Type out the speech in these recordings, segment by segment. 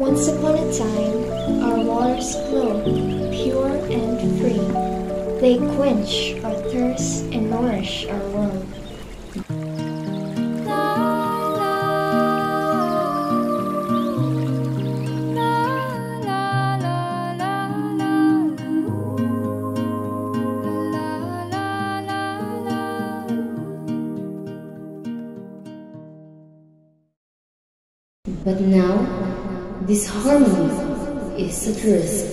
Once upon a time, our waters flow, pure and free. They quench our thirst and nourish our world. But now, this harmony is at risk.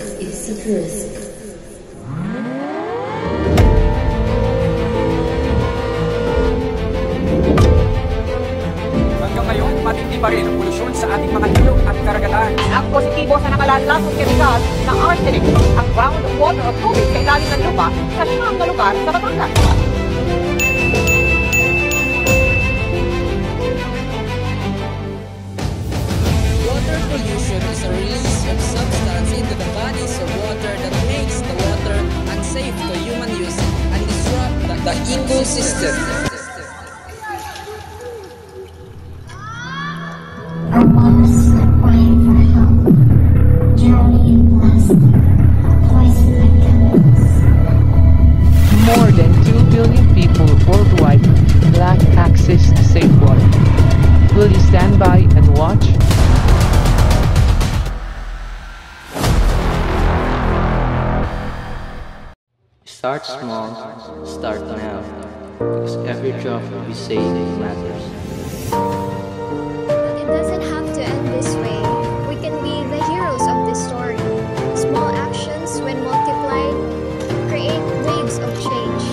Hanggang ngayon, matindi pa rin ang polusyon sa ating mga ilog at karagatan. Ang positibo sa nakalatlasong kemikal na arsenic, ang groundwater o tubig sa ilalim ng lupa sa siyang na lugar sa Batangas. Water pollution is a release of substance into the bodies of water that makes the water unsafe to human use and disrupt the ecosystem. Our waters are crying for help, drowning in plastic, poison by chemicals. More than 2 billion people worldwide lack access to safe water. Will you stand by and watch? Start small, start now, because every drop we save matters. It doesn't have to end this way. We can be the heroes of this story. Small actions, when multiplied, create waves of change.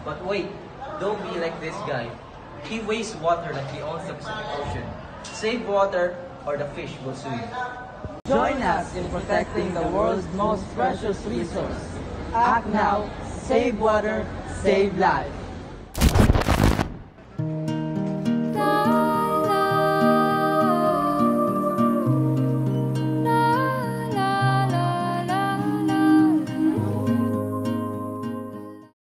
But wait, don't be like this guy. He wastes water like he owns the Pacific Ocean. Save water or the fish will swim. Join us in protecting the world's most precious resource. Act now, save water, save life.